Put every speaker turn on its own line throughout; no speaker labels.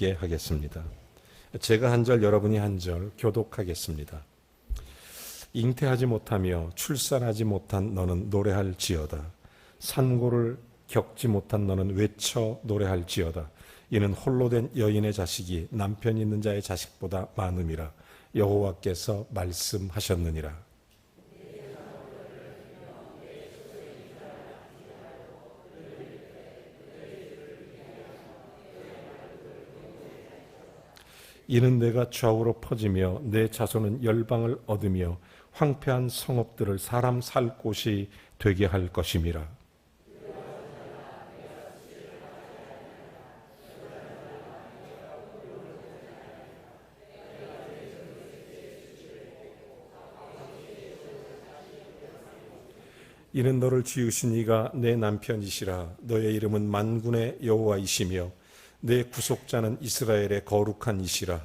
함께 하겠습니다. 제가 한 절, 여러분이 한 절 교독하겠습니다. 잉태하지 못하며 출산하지 못한 너는 노래할지어다. 산고를 겪지 못한 너는 외쳐 노래할지어다. 이는 홀로 된 여인의 자식이 남편 있는 자의 자식보다 많음이라. 여호와께서 말씀하셨느니라. 이는 내가 좌우로 퍼지며 내 자손은 열방을 얻으며 황폐한 성읍들을 사람 살 곳이 되게 할 것임이라. 이는 너를 지으신 이가 내 남편이시라. 너의 이름은 만군의 여호와이시며 내 구속자는 이스라엘의 거룩한 이시라.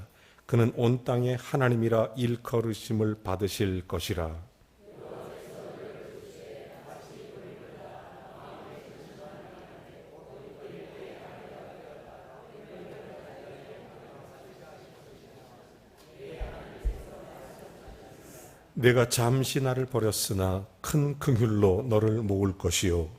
그는 온 땅의 하나님이라 일컬으심을 받으실 것이라. 내가 잠시 나를 버렸으나 큰 긍휼로 너를 모을 것이요.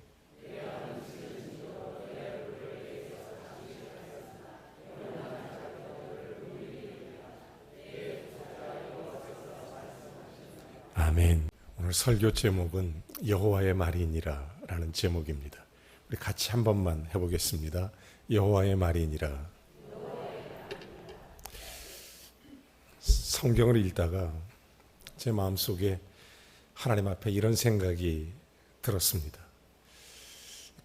아멘. 오늘 설교 제목은 여호와의 말이니라 라는 제목입니다. 우리 같이 한 번만 해보겠습니다. 여호와의 말이니라. 성경을 읽다가 제 마음속에 하나님 앞에 이런 생각이 들었습니다.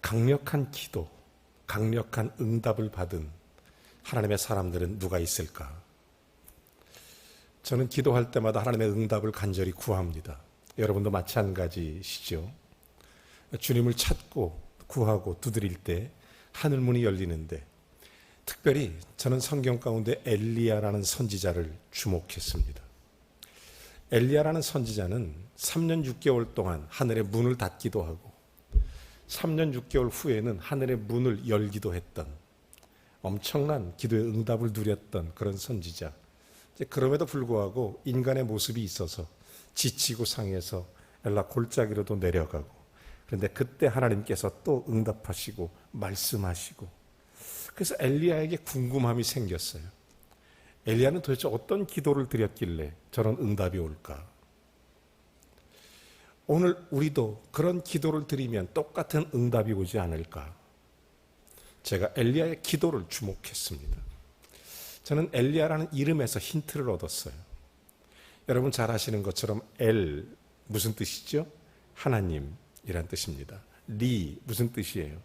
강력한 기도, 강력한 응답을 받은 하나님의 사람들은 누가 있을까? 저는 기도할 때마다 하나님의 응답을 간절히 구합니다. 여러분도 마찬가지시죠? 주님을 찾고 구하고 두드릴 때 하늘문이 열리는데, 특별히 저는 성경 가운데 엘리야라는 선지자를 주목했습니다. 엘리야라는 선지자는 3년 6개월 동안 하늘의 문을 닫기도 하고 3년 6개월 후에는 하늘의 문을 열기도 했던 엄청난 기도의 응답을 누렸던 그런 선지자. 그럼에도 불구하고 인간의 모습이 있어서 지치고 상해서 엘라 골짜기로도 내려가고, 그런데 그때 하나님께서 또 응답하시고 말씀하시고, 그래서 엘리야에게 궁금함이 생겼어요. 엘리야는 도대체 어떤 기도를 드렸길래 저런 응답이 올까? 오늘 우리도 그런 기도를 드리면 똑같은 응답이 오지 않을까? 제가 엘리야의 기도를 주목했습니다. 저는 엘리야라는 이름에서 힌트를 얻었어요. 여러분 잘 아시는 것처럼 엘 무슨 뜻이죠? 하나님이란 뜻입니다. 리 무슨 뜻이에요?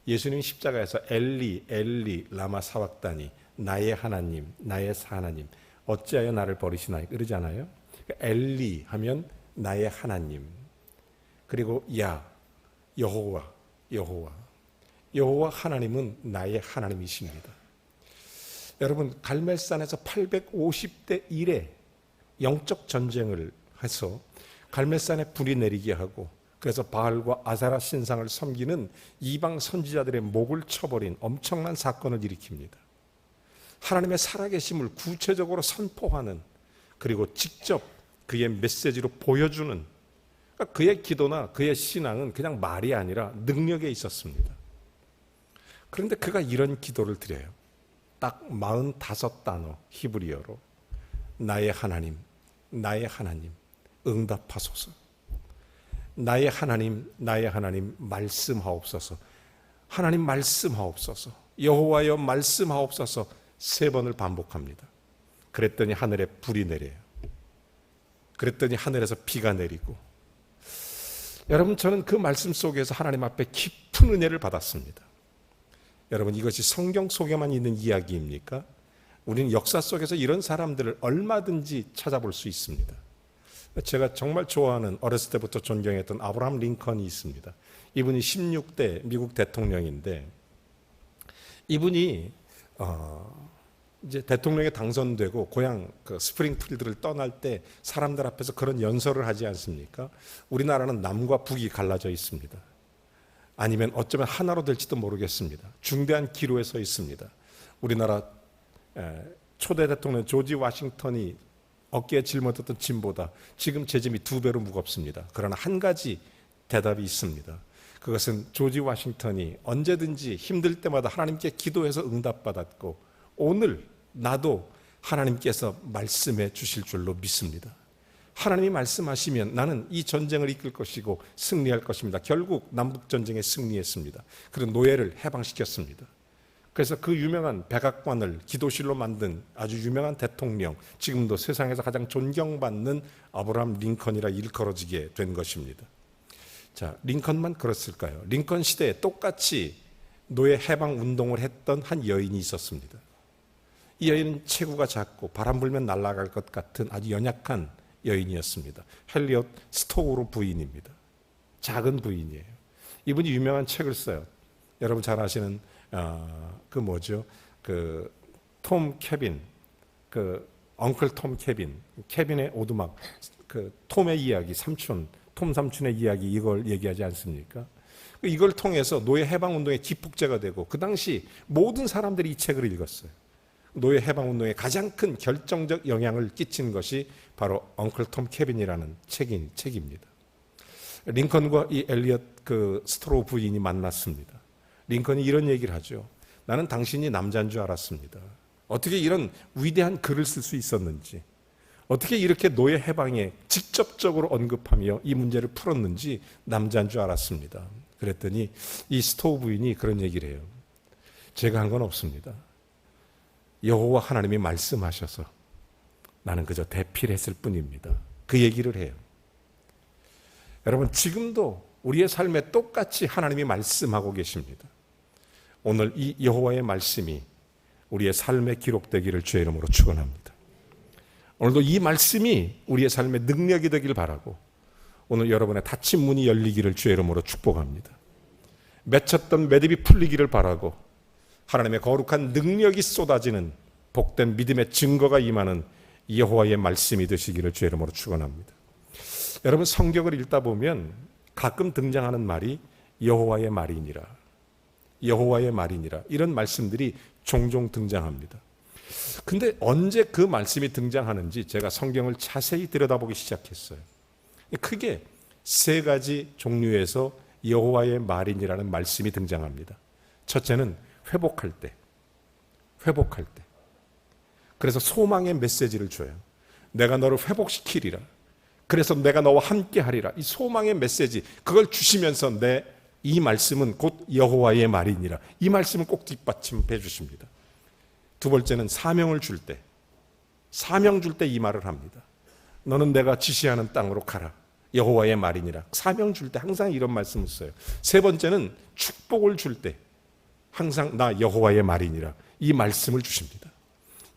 예수님 십자가에서 엘리 엘리 라마 사박다니, 나의 하나님 나의 하나님 어찌하여 나를 버리시나요? 그러잖아요. 엘리 하면 나의 하나님, 그리고 여호와 하나님은 나의 하나님이십니다. 여러분 갈멜산에서 850대 1의 영적 전쟁을 해서 갈멜산에 불이 내리게 하고, 그래서 바알과 아세라 신상을 섬기는 이방 선지자들의 목을 쳐버린 엄청난 사건을 일으킵니다. 하나님의 살아계심을 구체적으로 선포하는, 그리고 직접 그의 메시지로 보여주는, 그러니까 그의 기도나 그의 신앙은 그냥 말이 아니라 능력에 있었습니다. 그런데 그가 이런 기도를 드려요. 딱 45단어 히브리어로 나의 하나님 응답하소서. 나의 하나님 말씀하옵소서. 하나님 말씀하옵소서. 여호와여 말씀하옵소서. 3번을 반복합니다. 그랬더니 하늘에 불이 내려요. 그랬더니 하늘에서 비가 내리고, 여러분 저는 그 말씀 속에서 하나님 앞에 깊은 은혜를 받았습니다. 여러분 이것이 성경 속에만 있는 이야기입니까? 우리는 역사 속에서 이런 사람들을 얼마든지 찾아볼 수 있습니다. 제가 정말 좋아하는, 어렸을 때부터 존경했던 아브라함 링컨이 있습니다. 이분이 16대 미국 대통령인데, 이분이 이제 대통령에 당선되고 고향 그 스프링필드를 떠날 때 사람들 앞에서 그런 연설을 하지 않습니까? 우리나라는 남과 북이 갈라져 있습니다. 아니면 어쩌면 하나로 될지도 모르겠습니다. 중대한 기로에 서 있습니다. 우리나라 초대 대통령 조지 워싱턴이 어깨에 짊어졌던 짐보다 지금 제 짐이 2배로 무겁습니다. 그러나 한 가지 대답이 있습니다. 그것은 조지 워싱턴이 언제든지 힘들 때마다 하나님께 기도해서 응답받았고 오늘 나도 하나님께서 말씀해 주실 줄로 믿습니다. 하나님이 말씀하시면 나는 이 전쟁을 이끌 것이고 승리할 것입니다. 결국 남북전쟁에 승리했습니다. 그리고 노예를 해방시켰습니다. 그래서 그 유명한 백악관을 기도실로 만든 아주 유명한 대통령, 지금도 세상에서 가장 존경받는 아브라함 링컨이라 일컬어지게 된 것입니다. 자, 링컨만 그랬을까요? 링컨 시대에 똑같이 노예 해방 운동을 했던 한 여인이 있었습니다. 이 여인은 체구가 작고 바람 불면 날아갈 것 같은 아주 연약한 여인이었습니다. 헬리엇 스토우로 부인입니다. 작은 부인이에요. 이분이 유명한 책을 써요. 여러분 잘 아시는 톰 케빈, 엉클 톰 케빈의 오두막, 톰의 이야기, 톰 삼촌의 이야기, 이걸 얘기하지 않습니까? 이걸 통해서 노예 해방 운동의 기폭제가 되고 그 당시 모든 사람들이 이 책을 읽었어요. 노예 해방 운동에 가장 큰 결정적 영향을 끼친 것이 바로 엉클 톰 케빈이라는 책입니다. 링컨과 이 엘리엇 스토로 부인이 만났습니다. 링컨이 이런 얘기를 하죠. 나는 당신이 남자인 줄 알았습니다. 어떻게 이런 위대한 글을 쓸 수 있었는지, 어떻게 이렇게 노예 해방에 직접적으로 언급하며 이 문제를 풀었는지 남자인 줄 알았습니다. 그랬더니 이 스토우 부인이 그런 얘기를 해요. 제가 한 건 없습니다. 여호와 하나님이 말씀하셔서 나는 그저 대필했을 뿐입니다. 그 얘기를 해요. 여러분, 지금도 우리의 삶에 똑같이 하나님이 말씀하고 계십니다. 오늘 이 여호와의 말씀이 우리의 삶에 기록되기를 주의 이름으로 축원합니다. 오늘도 이 말씀이 우리의 삶의 능력이 되길 바라고 오늘 여러분의 닫힌 문이 열리기를 주의 이름으로 축복합니다. 맺혔던 매듭이 풀리기를 바라고 하나님의 거룩한 능력이 쏟아지는 복된 믿음의 증거가 임하는 여호와의 말씀이 되시기를 주의 이름으로 축원합니다. 여러분, 성경을 읽다 보면 가끔 등장하는 말이 여호와의 말이니라, 여호와의 말이니라, 이런 말씀들이 종종 등장합니다. 근데 언제 그 말씀이 등장하는지 제가 성경을 자세히 들여다보기 시작했어요. 크게 3가지 종류에서 여호와의 말이니라는 말씀이 등장합니다. 첫째는 회복할 때. 그래서 소망의 메시지를 줘요. 내가 너를 회복시키리라. 그래서 내가 너와 함께 하리라. 이 소망의 메시지, 그걸 주시면서 이 말씀은 곧 여호와의 말이니라. 이 말씀을 꼭 뒷받침해 주십니다. 2번째는 사명을 줄 때. 사명 줄 때 이 말을 합니다. 너는 내가 지시하는 땅으로 가라. 여호와의 말이니라. 사명 줄 때 항상 이런 말씀을 써요. 3번째는 축복을 줄 때 항상 나 여호와의 말이니라. 이 말씀을 주십니다.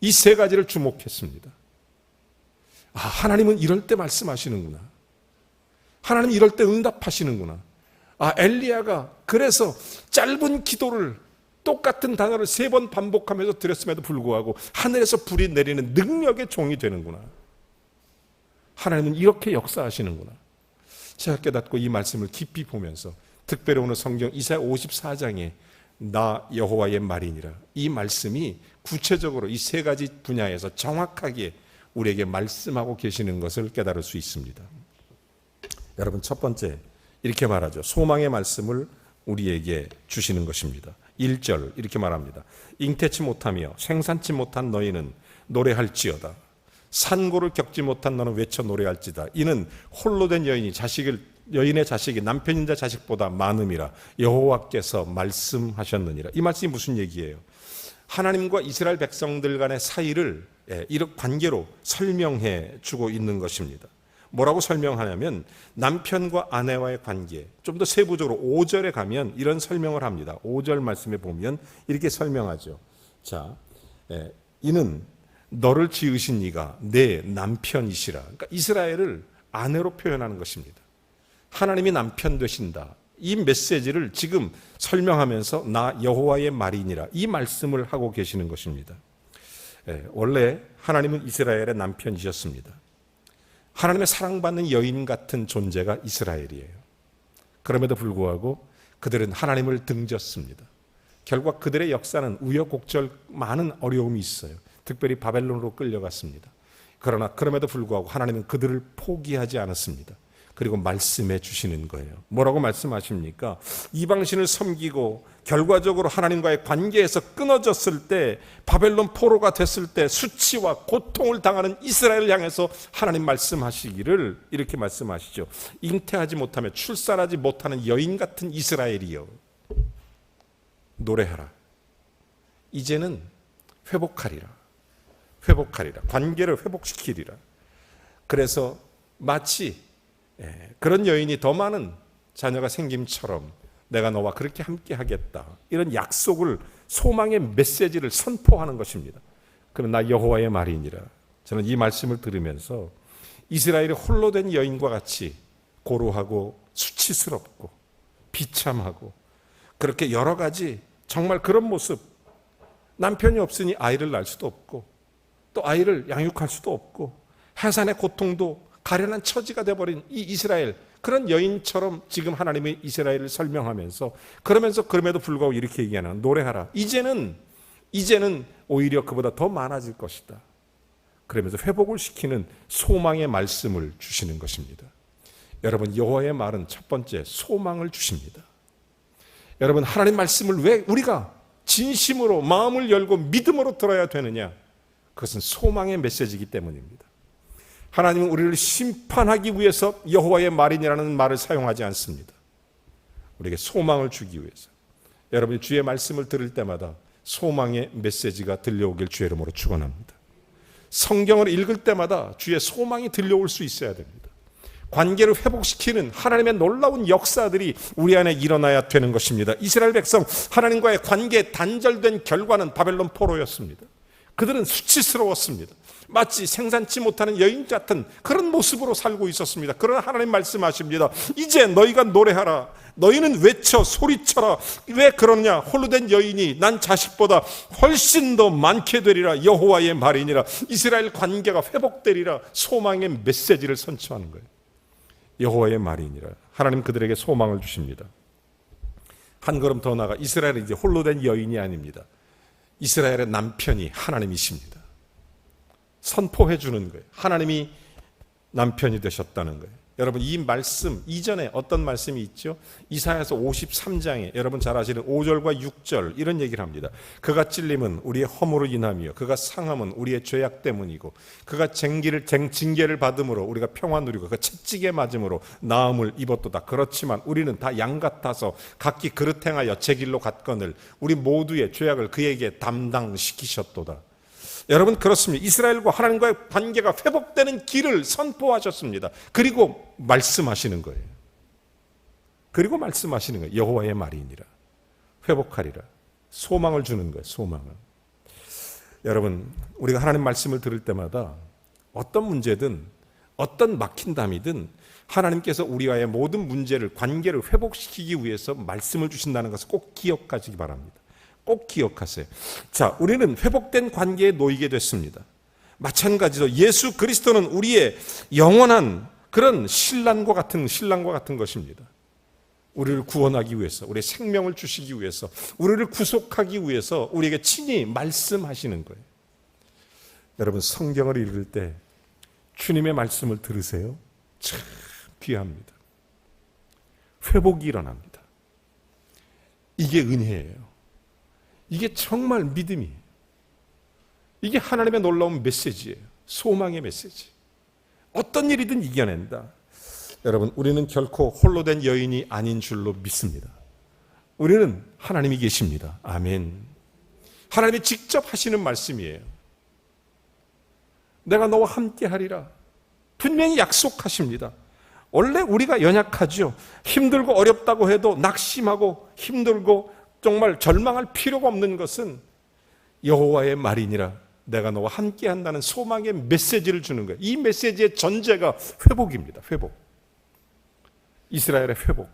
이 3가지를 주목했습니다. 하나님은 이럴 때 말씀하시는구나. 하나님은 이럴 때 응답하시는구나. 엘리야가 그래서 짧은 기도를 똑같은 단어를 3번 반복하면서 드렸음에도 불구하고 하늘에서 불이 내리는 능력의 종이 되는구나. 하나님은 이렇게 역사하시는구나. 제가 깨닫고 이 말씀을 깊이 보면서 특별히 오늘 성경 이사야 54장에 나 여호와의 말이니라, 이 말씀이 구체적으로 이 3가지 분야에서 정확하게 우리에게 말씀하고 계시는 것을 깨달을 수 있습니다. 여러분, 첫 번째 이렇게 말하죠. 소망의 말씀을 우리에게 주시는 것입니다. 1절 이렇게 말합니다. 잉태치 못하며 생산치 못한 너희는 노래할지어다. 산고를 겪지 못한 너는 외쳐 노래할지다. 이는 홀로 된 여인의 자식이 남편인 자 자식보다 많음이라 여호와께서 말씀하셨느니라. 이 말씀이 무슨 얘기예요? 하나님과 이스라엘 백성들 간의 사이를 이런 관계로 설명해 주고 있는 것입니다. 뭐라고 설명하냐면 남편과 아내와의 관계, 좀 더 세부적으로 5절에 가면 이런 설명을 합니다. 5절 말씀에 보면 이렇게 설명하죠. 자, 이는 너를 지으신 이가 내 남편이시라. 그러니까 이스라엘을 아내로 표현하는 것입니다. 하나님이 남편 되신다. 이 메시지를 지금 설명하면서 나 여호와의 말이니라, 이 말씀을 하고 계시는 것입니다. 원래 하나님은 이스라엘의 남편이셨습니다. 하나님의 사랑받는 여인 같은 존재가 이스라엘이에요. 그럼에도 불구하고 그들은 하나님을 등졌습니다. 결국 그들의 역사는 우여곡절 많은 어려움이 있어요. 특별히 바벨론으로 끌려갔습니다. 그러나 그럼에도 불구하고 하나님은 그들을 포기하지 않았습니다. 그리고 말씀해 주시는 거예요. 뭐라고 말씀하십니까? 이방신을 섬기고 결과적으로 하나님과의 관계에서 끊어졌을 때, 바벨론 포로가 됐을 때 수치와 고통을 당하는 이스라엘을 향해서 하나님 말씀하시기를 이렇게 말씀하시죠. 잉태하지 못하며 출산하지 못하는 여인 같은 이스라엘이여, 노래하라. 이제는 회복하리라. 회복하리라. 관계를 회복시키리라. 그래서 마치 그런 여인이 더 많은 자녀가 생김처럼 내가 너와 그렇게 함께 하겠다, 이런 약속을, 소망의 메시지를 선포하는 것입니다. 그럼 나 여호와의 말이니라. 저는 이 말씀을 들으면서 이스라엘이 홀로 된 여인과 같이 고루하고 수치스럽고 비참하고 그렇게 여러 가지 정말 그런 모습, 남편이 없으니 아이를 낳을 수도 없고 또 아이를 양육할 수도 없고 해산의 고통도 가련한 처지가 되어버린 이 이스라엘, 그런 여인처럼 지금 하나님이 이스라엘을 설명하면서, 그러면서 그럼에도 불구하고 이렇게 얘기하는, 노래하라. 이제는 오히려 그보다 더 많아질 것이다. 그러면서 회복을 시키는 소망의 말씀을 주시는 것입니다. 여러분, 여호와의 말은 첫 번째 소망을 주십니다. 여러분, 하나님 말씀을 왜 우리가 진심으로 마음을 열고 믿음으로 들어야 되느냐? 그것은 소망의 메시지이기 때문입니다. 하나님은 우리를 심판하기 위해서 여호와의 말이라는 말을 사용하지 않습니다. 우리에게 소망을 주기 위해서. 여러분이 주의 말씀을 들을 때마다 소망의 메시지가 들려오길 주의 이름으로 축원합니다. 성경을 읽을 때마다 주의 소망이 들려올 수 있어야 됩니다. 관계를 회복시키는 하나님의 놀라운 역사들이 우리 안에 일어나야 되는 것입니다. 이스라엘 백성, 하나님과의 관계에 단절된 결과는 바벨론 포로였습니다. 그들은 수치스러웠습니다. 마치 생산치 못하는 여인 같은 그런 모습으로 살고 있었습니다. 그러나 하나님 말씀하십니다. 이제 너희가 노래하라. 너희는 외쳐 소리쳐라. 왜 그러냐? 홀로 된 여인이 난 자식보다 훨씬 더 많게 되리라. 여호와의 말이니라. 이스라엘 관계가 회복되리라. 소망의 메시지를 선포하는 거예요. 여호와의 말이니라. 하나님 그들에게 소망을 주십니다. 한 걸음 더 나아가 이스라엘은 이제 홀로 된 여인이 아닙니다. 이스라엘의 남편이 하나님이십니다. 선포해 주는 거예요. 하나님이 남편이 되셨다는 거예요. 여러분, 이 말씀 이전에 어떤 말씀이 있죠? 이사야서 53장에 여러분 잘 아시는 5절과 6절 이런 얘기를 합니다. 그가 찔림은 우리의 허물로 인함이요 그가 상함은 우리의 죄악 때문이고 그가 징계를 받음으로 우리가 평화 누리고 그가 채찍에 맞음으로 나음을 입었도다. 그렇지만 우리는 다 양 같아서 각기 그릇 행하여 제 길로 갔거늘 우리 모두의 죄악을 그에게 담당시키셨도다. 여러분, 그렇습니다. 이스라엘과 하나님과의 관계가 회복되는 길을 선포하셨습니다. 그리고 말씀하시는 거예요. 여호와의 말이니라. 회복하리라. 소망을 주는 거예요. 소망을. 여러분, 우리가 하나님 말씀을 들을 때마다 어떤 문제든 어떤 막힌 담이든 하나님께서 우리와의 모든 문제를, 관계를 회복시키기 위해서 말씀을 주신다는 것을 꼭 기억하시기 바랍니다. 꼭 기억하세요. 자, 우리는 회복된 관계에 놓이게 됐습니다. 마찬가지로 예수 그리스도는 우리의 영원한 그런 신랑과 같은 것입니다. 우리를 구원하기 위해서, 우리의 생명을 주시기 위해서, 우리를 구속하기 위해서 우리에게 친히 말씀하시는 거예요. 여러분, 성경을 읽을 때 주님의 말씀을 들으세요. 참 귀합니다. 회복이 일어납니다. 이게 은혜예요. 이게 정말 믿음이에요. 이게 하나님의 놀라운 메시지예요. 소망의 메시지. 어떤 일이든 이겨낸다. 여러분, 우리는 결코 홀로 된 여인이 아닌 줄로 믿습니다. 우리는 하나님이 계십니다. 아멘. 하나님이 직접 하시는 말씀이에요. 내가 너와 함께 하리라. 분명히 약속하십니다. 원래 우리가 연약하죠. 힘들고 어렵다고 해도 낙심하고 힘들고 정말 절망할 필요가 없는 것은 여호와의 말이니라. 내가 너와 함께 한다는 소망의 메시지를 주는 거예요. 이 메시지의 전제가 회복입니다. 회복. 이스라엘의 회복.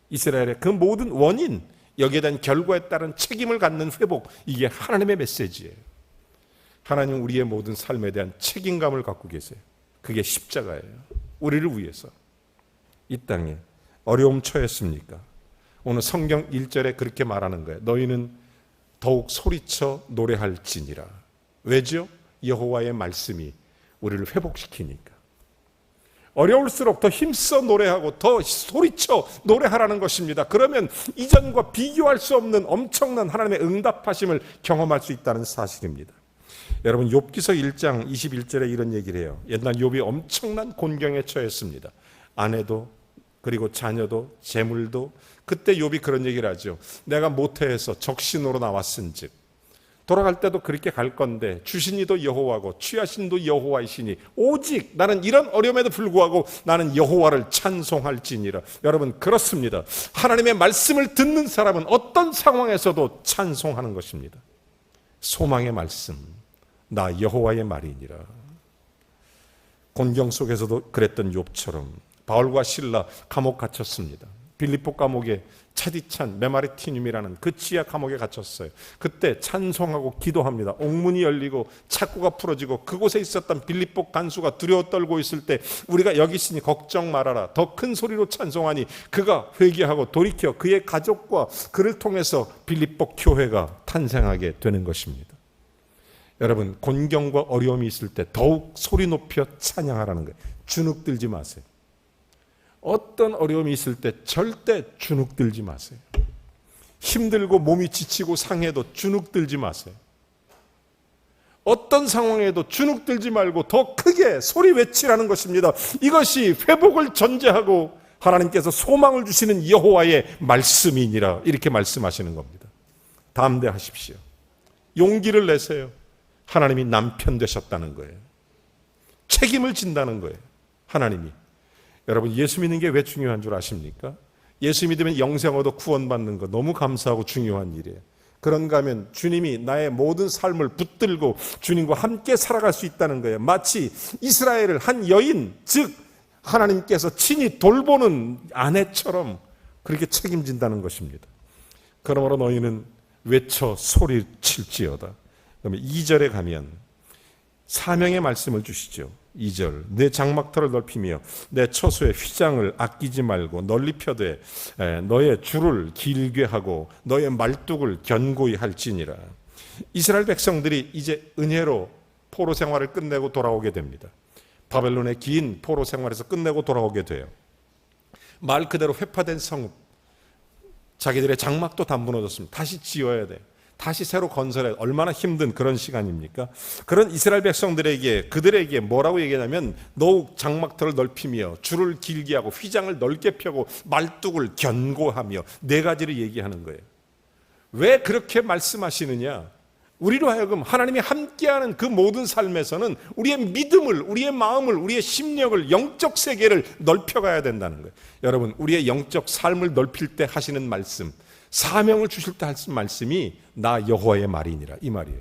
이스라엘의 그 모든 원인, 여기에 대한 결과에 따른 책임을 갖는 회복. 이게 하나님의 메시지예요. 하나님은 우리의 모든 삶에 대한 책임감을 갖고 계세요. 그게 십자가예요. 우리를 위해서. 이 땅에 어려움 처했습니까? 오늘 성경 1절에 그렇게 말하는 거예요. 너희는 더욱 소리쳐 노래할지니라. 왜죠? 여호와의 말씀이 우리를 회복시키니까. 어려울수록 더 힘써 노래하고 더 소리쳐 노래하라는 것입니다. 그러면 이전과 비교할 수 없는 엄청난 하나님의 응답하심을 경험할 수 있다는 사실입니다. 여러분, 욥기서 1장 21절에 이런 얘기를 해요. 옛날 욥이 엄청난 곤경에 처했습니다. 아내도 그리고 자녀도 재물도. 그때 욥이 그런 얘기를 하죠. 내가 모태에서 적신으로 나왔은즉 돌아갈 때도 그렇게 갈 건데 주신 이도 여호와고 취하신 도 여호와이시니 오직 나는 이런 어려움에도 불구하고 나는 여호와를 찬송할지니라. 여러분, 그렇습니다. 하나님의 말씀을 듣는 사람은 어떤 상황에서도 찬송하는 것입니다. 소망의 말씀, 나 여호와의 말이니라. 곤경 속에서도 그랬던 욥처럼 바울과 실라 감옥 갇혔습니다. 빌립보 감옥에 차디찬 메마리티늄이라는 그 지하 감옥에 갇혔어요. 그때 찬송하고 기도합니다. 옥문이 열리고 착고가 풀어지고 그곳에 있었던 빌립보 간수가 두려워 떨고 있을 때 우리가 여기 있으니 걱정 말아라. 더 큰 소리로 찬송하니 그가 회개하고 돌이켜 그의 가족과 그를 통해서 빌립보 교회가 탄생하게 되는 것입니다. 여러분, 곤경과 어려움이 있을 때 더욱 소리 높여 찬양하라는 거예요. 주눅들지 마세요. 어떤 어려움이 있을 때 절대 주눅들지 마세요. 힘들고 몸이 지치고 상해도 주눅들지 마세요. 어떤 상황에도 주눅들지 말고 더 크게 소리 외치라는 것입니다. 이것이 회복을 전제하고 하나님께서 소망을 주시는 여호와의 말씀이니라, 이렇게 말씀하시는 겁니다. 담대하십시오. 용기를 내세요. 하나님이 남편 되셨다는 거예요. 책임을 진다는 거예요. 하나님이. 여러분, 예수 믿는 게 왜 중요한 줄 아십니까? 예수 믿으면 영생 얻어 구원받는 거 너무 감사하고 중요한 일이에요. 그런가 하면 주님이 나의 모든 삶을 붙들고 주님과 함께 살아갈 수 있다는 거예요. 마치 이스라엘을 한 여인, 즉 하나님께서 친히 돌보는 아내처럼 그렇게 책임진다는 것입니다. 그러므로 너희는 외쳐 소리칠지어다. 그러면 2절에 가면 사명의 말씀을 주시죠. 2절, 내 장막터를 넓히며 내 처소의 휘장을 아끼지 말고 널리 펴되 너의 줄을 길게 하고 너의 말뚝을 견고히 할지니라. 이스라엘 백성들이 이제 은혜로 포로 생활을 끝내고 돌아오게 됩니다. 바벨론의 긴 포로 생활에서 끝내고 돌아오게 돼요. 말 그대로 회파된 성읍, 자기들의 장막도 다 무너졌습니다. 다시 지어야 돼요. 다시 새로 건설해. 얼마나 힘든 그런 시간입니까? 그런 이스라엘 백성들에게, 그들에게 뭐라고 얘기하냐면 더욱 장막터를 넓히며 줄을 길게 하고 휘장을 넓게 펴고 말뚝을 견고하며 네 가지를 얘기하는 거예요. 왜 그렇게 말씀하시느냐? 우리로 하여금 하나님이 함께하는 그 모든 삶에서는 우리의 믿음을, 우리의 마음을, 우리의 심령을, 영적 세계를 넓혀가야 된다는 거예요. 여러분, 우리의 영적 삶을 넓힐 때 하시는 말씀, 사명을 주실 때 하신 말씀이 나 여호와의 말이니라, 이 말이에요.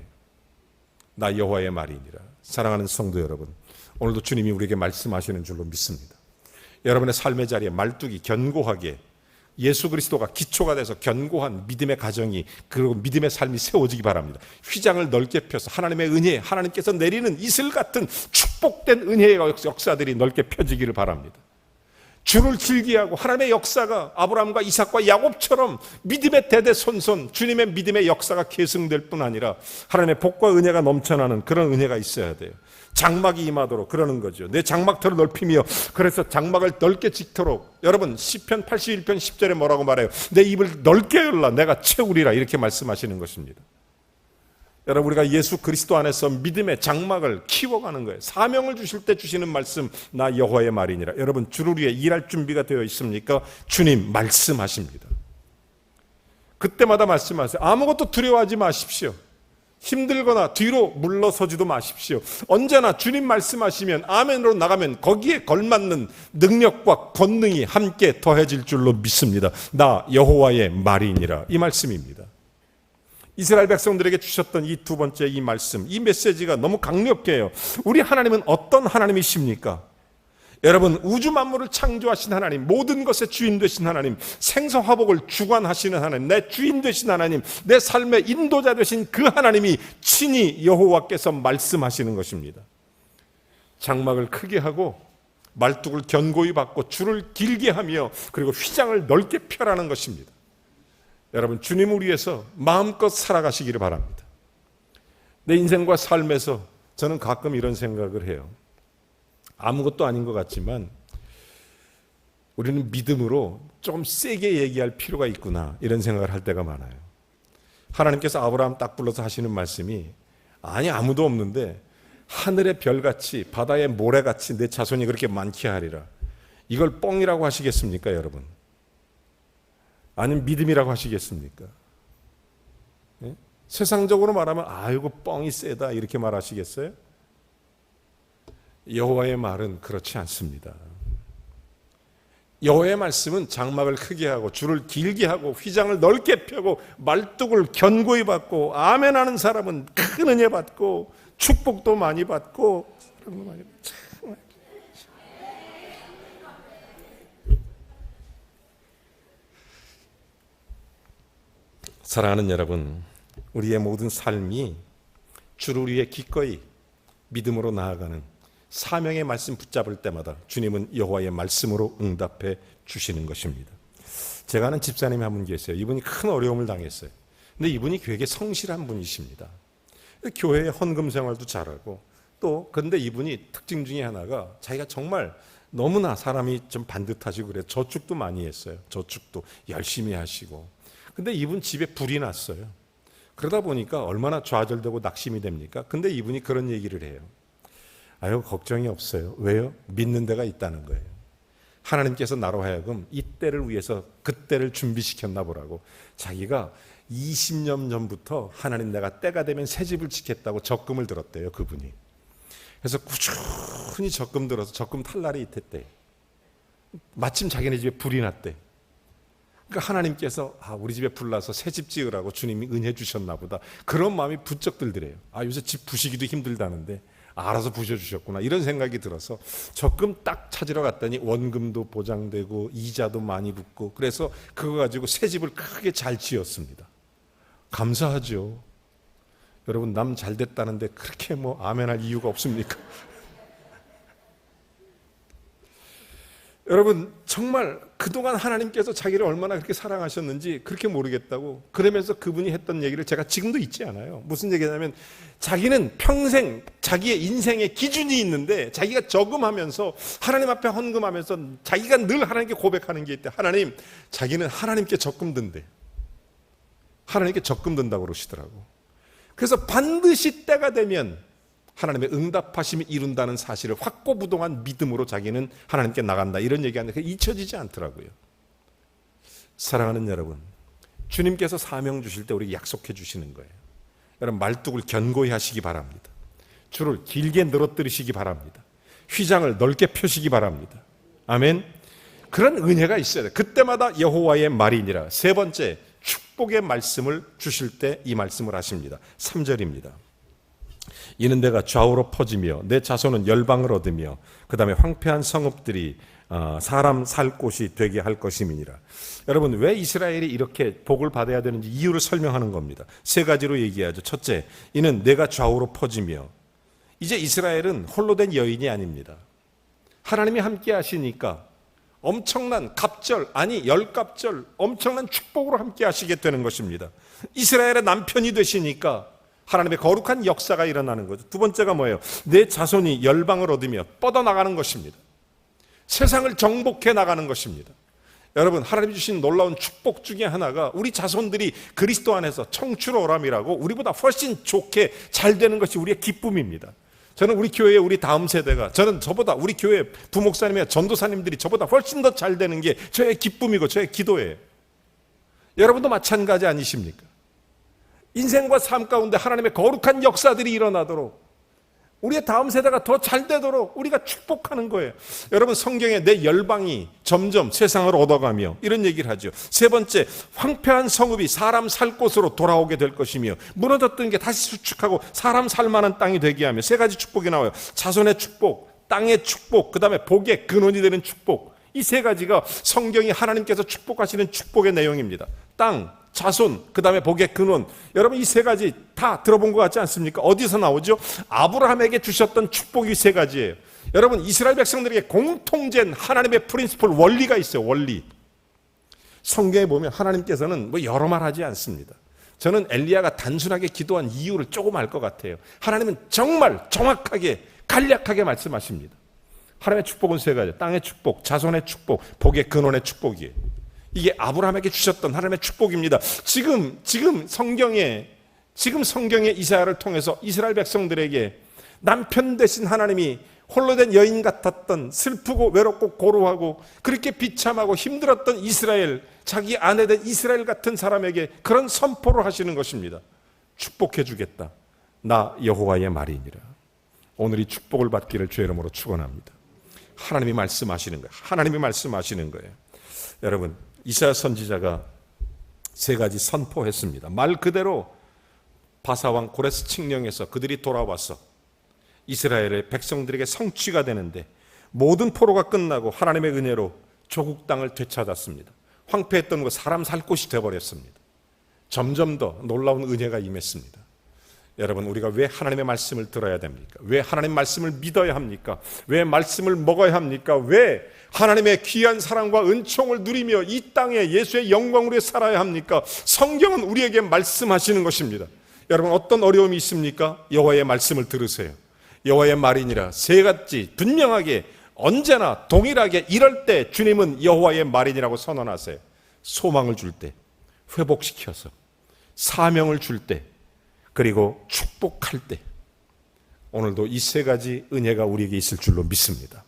나 여호와의 말이니라. 사랑하는 성도 여러분, 오늘도 주님이 우리에게 말씀하시는 줄로 믿습니다. 여러분의 삶의 자리에 말뚝이 견고하게, 예수 그리스도가 기초가 돼서 견고한 믿음의 가정이, 그리고 믿음의 삶이 세워지기 바랍니다. 휘장을 넓게 펴서 하나님의 은혜, 하나님께서 내리는 이슬 같은 축복된 은혜의 역사들이 넓게 펴지기를 바랍니다. 줄을 길게 하고 하나님의 역사가 아브라함과 이삭과 야곱처럼 믿음의 대대손손 주님의 믿음의 역사가 계승될 뿐 아니라 하나님의 복과 은혜가 넘쳐나는 그런 은혜가 있어야 돼요. 장막이 임하도록 그러는 거죠. 내 장막터를 넓히며, 그래서 장막을 넓게 짓도록. 여러분, 시편 81편 10절에 뭐라고 말해요? 내 입을 넓게 열라 내가 채우리라, 이렇게 말씀하시는 것입니다. 여러분, 우리가 예수 그리스도 안에서 믿음의 장막을 키워가는 거예요. 사명을 주실 때 주시는 말씀, 나 여호와의 말이니라. 여러분, 주를 위해 일할 준비가 되어 있습니까? 주님 말씀하십니다. 그때마다 말씀하세요. 아무것도 두려워하지 마십시오. 힘들거나 뒤로 물러서지도 마십시오. 언제나 주님 말씀하시면 아멘으로 나가면 거기에 걸맞는 능력과 권능이 함께 더해질 줄로 믿습니다. 나 여호와의 말이니라, 이 말씀입니다. 이스라엘 백성들에게 주셨던 이 두 번째 이 말씀, 이 메시지가 너무 강력해요. 우리 하나님은 어떤 하나님이십니까? 여러분, 우주 만물을 창조하신 하나님, 모든 것의 주인 되신 하나님, 생사화복을 주관하시는 하나님, 내 주인 되신 하나님, 내 삶의 인도자 되신 그 하나님이 친히 여호와께서 말씀하시는 것입니다. 장막을 크게 하고 말뚝을 견고히 받고 줄을 길게 하며 그리고 휘장을 넓게 펴라는 것입니다. 여러분, 주님을 위해서 마음껏 살아가시기를 바랍니다. 내 인생과 삶에서 저는 가끔 이런 생각을 해요. 아무것도 아닌 것 같지만 우리는 믿음으로 조금 세게 얘기할 필요가 있구나, 이런 생각을 할 때가 많아요. 하나님께서 아브라함 딱 불러서 하시는 말씀이, 아니 아무도 없는데 하늘의 별같이 바다의 모래같이 내 자손이 그렇게 많게 하리라. 이걸 뻥이라고 하시겠습니까, 여러분? 아니면 믿음이라고 하시겠습니까? 예? 세상적으로 말하면 아이고 뻥이 세다 이렇게 말하시겠어요? 여호와의 말은 그렇지 않습니다. 여호와의 말씀은 장막을 크게 하고 줄을 길게 하고 휘장을 넓게 펴고 말뚝을 견고히 받고 아멘하는 사람은 큰 은혜 받고 축복도 많이 받고 사랑하는 여러분, 우리의 모든 삶이 주를 위해 기꺼이 믿음으로 나아가는 사명의 말씀 붙잡을 때마다 주님은 여호와의 말씀으로 응답해 주시는 것입니다. 제가 아는 집사님이 한 분 계세요. 이분이 큰 어려움을 당했어요. 근데 이분이 되게 성실한 분이십니다. 교회에 헌금 생활도 잘하고 또 근데 이분이 특징 중에 하나가 자기가 정말 너무나 사람이 좀 반듯하시고 그래요. 저축도 많이 했어요. 저축도 열심히 하시고. 근데 이분 집에 불이 났어요. 그러다 보니까 얼마나 좌절되고 낙심이 됩니까? 근데 이분이 그런 얘기를 해요. 아유, 걱정이 없어요. 왜요? 믿는 데가 있다는 거예요. 하나님께서 나로 하여금 이 때를 위해서 그때를 준비시켰나 보라고. 자기가 20년 전부터 하나님 내가 때가 되면 새 집을 짓겠다고 적금을 들었대요, 그분이. 그래서 꾸준히 적금 들어서 적금 탈 날이 있댔대. 마침 자기네 집에 불이 났대. 그러니까 하나님께서 우리 집에 불 나서 새 집 지으라고 주님이 은혜 주셨나 보다. 그런 마음이 부쩍 들더래요. 요새 집 부시기도 힘들다는데 알아서 부셔주셨구나, 이런 생각이 들어서 적금 딱 찾으러 갔더니 원금도 보장되고 이자도 많이 붙고 그래서 그거 가지고 새 집을 크게 잘 지었습니다. 감사하죠. 여러분, 남 잘 됐다는데 그렇게 아멘할 이유가 없습니까? 여러분, 정말 그동안 하나님께서 자기를 얼마나 그렇게 사랑하셨는지 그렇게 모르겠다고. 그러면서 그분이 했던 얘기를 제가 지금도 잊지 않아요. 무슨 얘기냐면 자기는 평생 자기의 인생의 기준이 있는데 자기가 저금하면서 하나님 앞에 헌금하면서 자기가 늘 하나님께 고백하는 게 있대. 하나님, 자기는 하나님께 적금 든대. 하나님께 적금 든다고 그러시더라고. 그래서 반드시 때가 되면 하나님의 응답하심이 이룬다는 사실을 확고부동한 믿음으로 자기는 하나님께 나간다, 이런 얘기하는데 그게 잊혀지지 않더라고요. 사랑하는 여러분, 주님께서 사명 주실 때 우리에게 약속해 주시는 거예요. 여러분, 말뚝을 견고히 하시기 바랍니다. 줄을 길게 늘어뜨리시기 바랍니다. 휘장을 넓게 펴시기 바랍니다. 아멘. 그런 은혜가 있어야 돼요. 그때마다 여호와의 말이니라. 세 번째, 축복의 말씀을 주실 때 이 말씀을 하십니다. 3절입니다. 이는 내가 좌우로 퍼지며 내 자손은 열방을 얻으며 그 다음에 황폐한 성읍들이 사람 살 곳이 되게 할 것임이니라. 여러분, 왜 이스라엘이 이렇게 복을 받아야 되는지 이유를 설명하는 겁니다. 세 가지로 얘기하죠. 첫째, 이는 내가 좌우로 퍼지며. 이제 이스라엘은 홀로 된 여인이 아닙니다. 하나님이 함께 하시니까 엄청난 갑절, 아니 열갑절, 엄청난 축복으로 함께 하시게 되는 것입니다. 이스라엘의 남편이 되시니까 하나님의 거룩한 역사가 일어나는 거죠. 두 번째가 뭐예요? 내 자손이 열방을 얻으며 뻗어나가는 것입니다. 세상을 정복해 나가는 것입니다. 여러분, 하나님이 주신 놀라운 축복 중에 하나가 우리 자손들이 그리스도 안에서 청출오람이라고 우리보다 훨씬 좋게 잘 되는 것이 우리의 기쁨입니다. 저는 우리 교회의 우리 다음 세대가, 저는 저보다 우리 교회 부목사님이나 전도사님들이 저보다 훨씬 더 잘 되는 게 저의 기쁨이고 저의 기도예요. 여러분도 마찬가지 아니십니까? 인생과 삶 가운데 하나님의 거룩한 역사들이 일어나도록, 우리의 다음 세대가 더 잘 되도록 우리가 축복하는 거예요. 여러분, 성경에 내 열방이 점점 세상을 얻어가며 이런 얘기를 하죠. 세 번째, 황폐한 성읍이 사람 살 곳으로 돌아오게 될 것이며 무너졌던 게 다시 수축하고 사람 살 만한 땅이 되게 하며. 세 가지 축복이 나와요. 자손의 축복, 땅의 축복, 그 다음에 복의 근원이 되는 축복. 이 세 가지가 성경이 하나님께서 축복하시는 축복의 내용입니다. 땅, 자손, 그 다음에 복의 근원. 여러분, 이 세 가지 다 들어본 것 같지 않습니까? 어디서 나오죠? 아브라함에게 주셨던 축복이 세 가지예요. 여러분, 이스라엘 백성들에게 공통된 하나님의 프린시플, 원리가 있어요. 원리. 성경에 보면 하나님께서는 여러 말 하지 않습니다. 저는 엘리야가 단순하게 기도한 이유를 조금 알 것 같아요. 하나님은 정말 정확하게 간략하게 말씀하십니다. 하나님의 축복은 세 가지. 땅의 축복, 자손의 축복, 복의 근원의 축복이에요. 이게 아브라함에게 주셨던 하나님의 축복입니다. 지금 성경에 이사야를 통해서 이스라엘 백성들에게 남편 되신 하나님이 홀로 된 여인 같았던, 슬프고 외롭고 고루하고 그렇게 비참하고 힘들었던 이스라엘, 자기 아내 된 이스라엘 같은 사람에게 그런 선포를 하시는 것입니다. 축복해 주겠다. 나 여호와의 말이니라. 오늘 이 축복을 받기를 주의 이름으로 축원합니다. 하나님이 말씀하시는 거예요. 하나님이 말씀하시는 거예요. 여러분, 이사야 선지자가 세 가지 선포했습니다. 말 그대로 바사왕 고레스 칙령에서 그들이 돌아와서 이스라엘의 백성들에게 성취가 되는데, 모든 포로가 끝나고 하나님의 은혜로 조국 땅을 되찾았습니다. 황폐했던 곳 사람 살 곳이 되어버렸습니다. 점점 더 놀라운 은혜가 임했습니다. 여러분, 우리가 왜 하나님의 말씀을 들어야 됩니까? 왜 하나님 말씀을 믿어야 합니까? 왜 말씀을 먹어야 합니까? 왜 하나님의 귀한 사랑과 은총을 누리며 이 땅에 예수의 영광으로 살아야 합니까? 성경은 우리에게 말씀하시는 것입니다. 여러분, 어떤 어려움이 있습니까? 여호와의 말씀을 들으세요. 여호와의 말이니라. 세 가지 분명하게 언제나 동일하게 이럴 때 주님은 여호와의 말이니라고 선언하세요. 소망을 줄 때, 회복시켜서 사명을 줄 때, 그리고 축복할 때. 오늘도 이 세 가지 은혜가 우리에게 있을 줄로 믿습니다.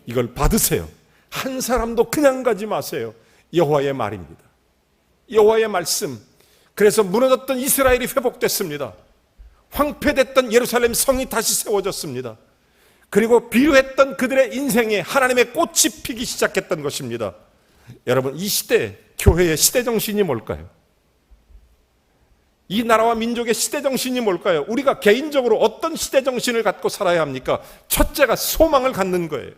이걸 받으세요. 한 사람도 그냥 가지 마세요. 여호와의 말입니다. 여호와의 말씀. 그래서 무너졌던 이스라엘이 회복됐습니다. 황폐됐던 예루살렘 성이 다시 세워졌습니다. 그리고 비루했던 그들의 인생에 하나님의 꽃이 피기 시작했던 것입니다. 여러분, 이 시대, 교회의 시대 정신이 뭘까요? 이 나라와 민족의 시대 정신이 뭘까요? 우리가 개인적으로 어떤 시대 정신을 갖고 살아야 합니까? 첫째가 소망을 갖는 거예요.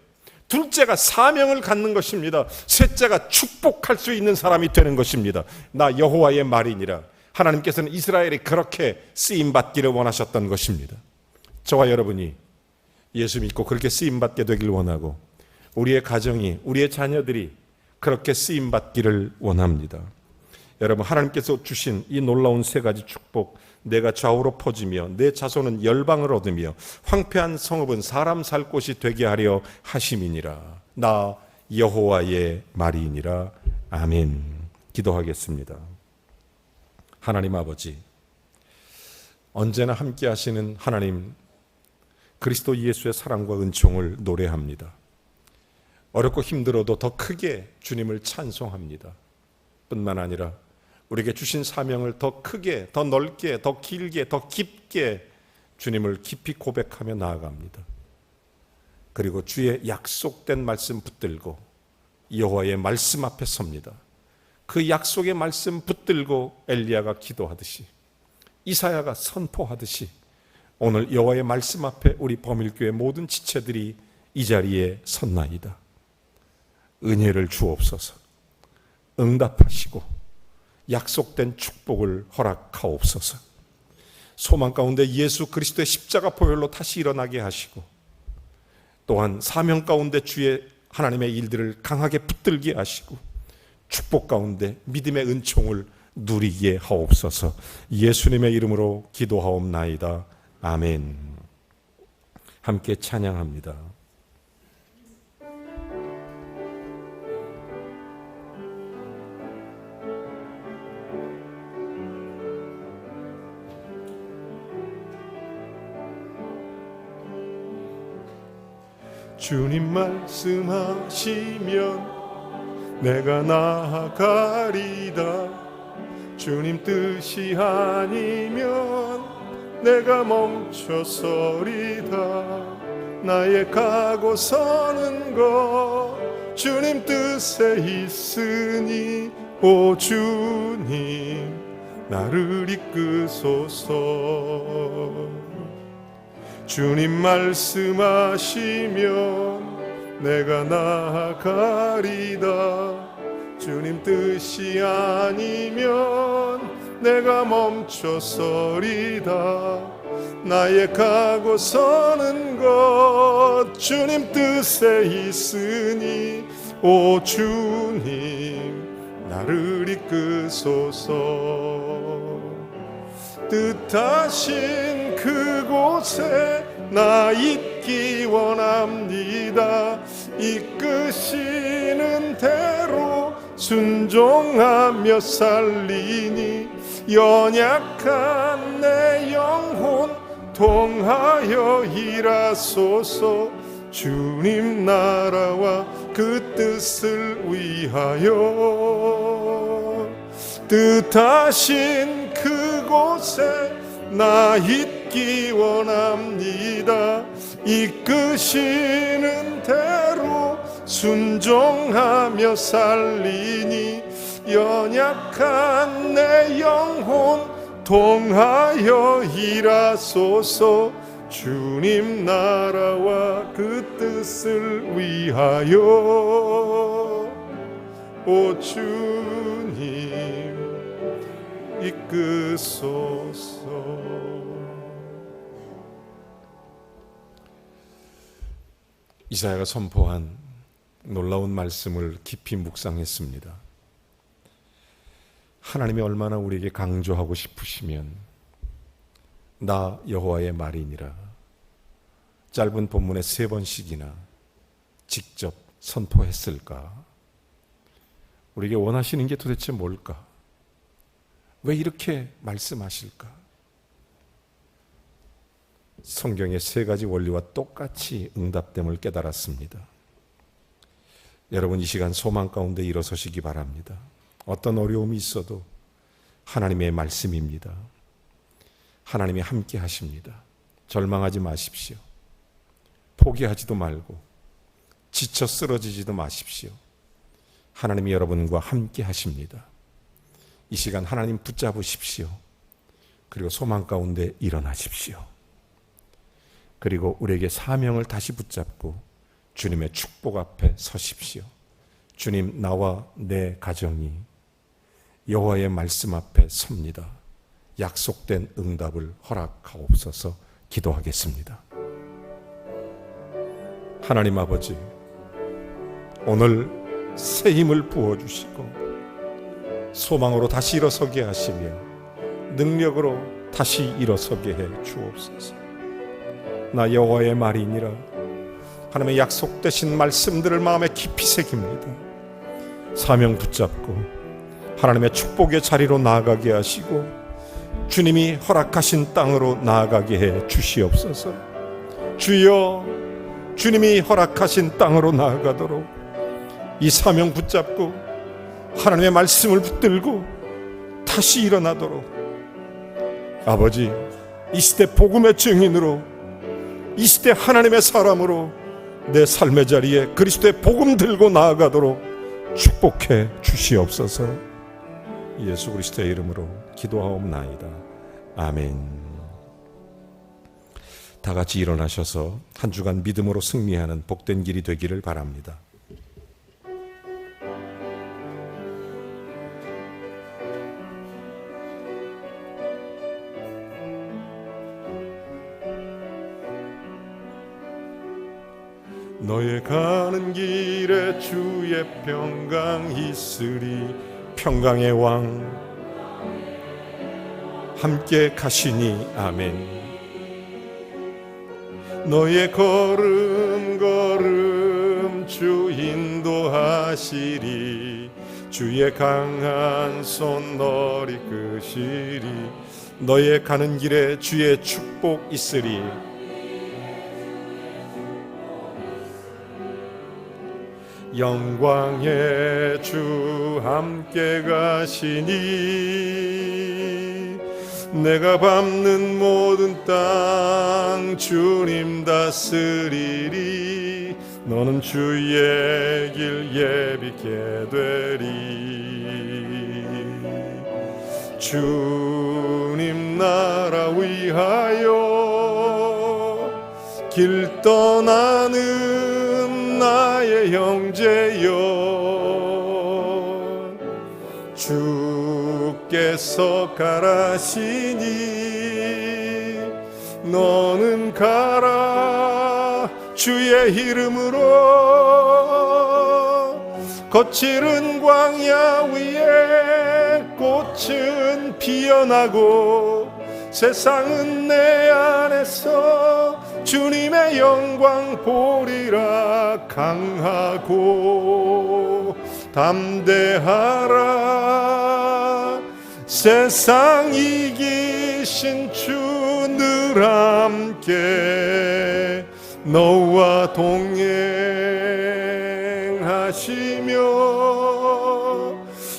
둘째가 사명을 갖는 것입니다. 셋째가 축복할 수 있는 사람이 되는 것입니다. 나 여호와의 말이니라. 하나님께서는 이스라엘이 그렇게 쓰임받기를 원하셨던 것입니다. 저와 여러분이 예수 믿고 그렇게 쓰임받게 되길 원하고, 우리의 가정이, 우리의 자녀들이 그렇게 쓰임받기를 원합니다. 여러분, 하나님께서 주신 이 놀라운 세 가지 축복, 내가 좌우로 퍼지며 내 자손은 열방을 얻으며 황폐한 성읍은 사람 살 곳이 되게 하려 하심이니라. 나 여호와의 말이니라. 아멘. 기도하겠습니다. 하나님 아버지, 언제나 함께 하시는 하나님, 그리스도 예수의 사랑과 은총을 노래합니다. 어렵고 힘들어도 더 크게 주님을 찬송합니다. 뿐만 아니라 우리에게 주신 사명을 더 크게, 더 넓게, 더 길게, 더 깊게 주님을 깊이 고백하며 나아갑니다. 그리고 주의 약속된 말씀 붙들고 여호와의 말씀 앞에 섭니다. 그 약속의 말씀 붙들고 엘리야가 기도하듯이, 이사야가 선포하듯이 오늘 여호와의 말씀 앞에 우리 범일교회 모든 지체들이 이 자리에 섰나이다. 은혜를 주옵소서. 응답하시고 약속된 축복을 허락하옵소서. 소망 가운데 예수 그리스도의 십자가 보혈로 다시 일어나게 하시고, 또한 사명 가운데 주의 하나님의 일들을 강하게 붙들게 하시고, 축복 가운데 믿음의 은총을 누리게 하옵소서. 예수님의 이름으로 기도하옵나이다. 아멘. 함께 찬양합니다. 주님 말씀하시면 내가 나아가리다. 주님 뜻이 아니면 내가 멈춰서리다. 나의 가고 서는 것 주님 뜻에 있으니 오 주님 나를 이끄소서. 주님 말씀하시면 내가 나아가리다. 주님 뜻이 아니면 내가 멈춰서리다. 나의 가고 서는 것 주님 뜻에 있으니 오 주님 나를 이끄소서. 뜻하신 그곳에 나 있기 원합니다. 이끄시는 대로 순종하며 살리니 연약한 내 영혼 통하여 일하소서. 주님 나라와 그 뜻을 위하여 뜻하신 그곳에 나 있기 원합니다. 이끄시는 대로 순종하며 살리니 연약한 내 영혼 통하여 일하소서. 주님 나라와 그 뜻을 위하여 오 주님 이끄소서. 이사야가 선포한 놀라운 말씀을 깊이 묵상했습니다. 하나님이 얼마나 우리에게 강조하고 싶으시면 나 여호와의 말이니라 짧은 본문에 3번씩이나 직접 선포했을까? 우리에게 원하시는 게 도대체 뭘까? 왜 이렇게 말씀하실까? 성경의 3가지 원리와 똑같이 응답됨을 깨달았습니다. 여러분, 이 시간 소망 가운데 일어서시기 바랍니다. 어떤 어려움이 있어도 하나님의 말씀입니다. 하나님이 함께 하십니다. 절망하지 마십시오. 포기하지도 말고 지쳐 쓰러지지도 마십시오. 하나님이 여러분과 함께 하십니다. 이 시간 하나님 붙잡으십시오. 그리고 소망 가운데 일어나십시오. 그리고 우리에게 사명을 다시 붙잡고 주님의 축복 앞에 서십시오. 주님, 나와 내 가정이 여호와의 말씀 앞에 섭니다. 약속된 응답을 허락하옵소서. 기도하겠습니다. 하나님 아버지, 오늘 새 힘을 부어주시고 소망으로 다시 일어서게 하시며 능력으로 다시 일어서게 해 주옵소서. 나 여호와의 말이니라 하나님의 약속되신 말씀들을 마음에 깊이 새깁니다. 사명 붙잡고 하나님의 축복의 자리로 나아가게 하시고 주님이 허락하신 땅으로 나아가게 해 주시옵소서. 주여, 주님이 허락하신 땅으로 나아가도록 이 사명 붙잡고 하나님의 말씀을 붙들고 다시 일어나도록 아버지, 이 시대 복음의 증인으로, 이 시대 하나님의 사람으로 내 삶의 자리에 그리스도의 복음 들고 나아가도록 축복해 주시옵소서. 예수 그리스도의 이름으로 기도하옵나이다. 아멘. 다 같이 일어나셔서 한 주간 믿음으로 승리하는 복된 길이 되기를 바랍니다. 너의 가는 길에 주의 평강 있으리. 평강의 왕 함께 가시니 아멘. 너의 걸음 걸음 주 인도하시리. 주의 강한 손 너를 이끄시리. 너의 가는 길에 주의 축복 있으리. 영광의 주 함께 가시니 내가 밟는 모든 땅 주님 다스리리. 너는 주의 길 예비케 되리. 주님 나라 위하여 길 떠나는 나의 형제여, 주께서 가라시니 너는 가라. 주의 이름으로 거칠은 광야 위에 꽃은 피어나고 세상은 내 안에서 주님의 영광 보리라. 강하고 담대하라. 세상 이기신 주 늘 함께 너와 동행하시며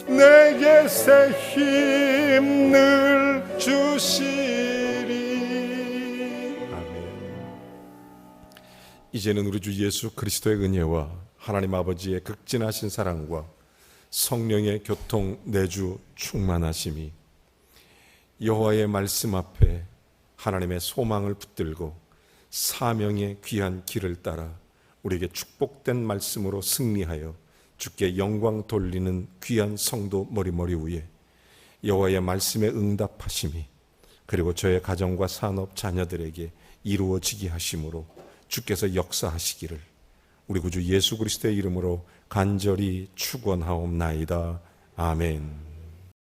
내게 새 힘을 주시리. 아멘. 이제는 우리 주 예수 그리스도의 은혜와 하나님 아버지의 극진하신 사랑과 성령의 교통 내주 충만하심이 여호와의 말씀 앞에 하나님의 소망을 붙들고 사명의 귀한 길을 따라 우리에게 축복된 말씀으로 승리하여 주께 영광 돌리는 귀한 성도 머리머리 위에 여호와의 말씀에 응답하심이 그리고 저의 가정과 산업 자녀들에게 이루어지게 하심으로 주께서 역사하시기를 우리 구주 예수 그리스도의 이름으로 간절히 축원하옵나이다. 아멘.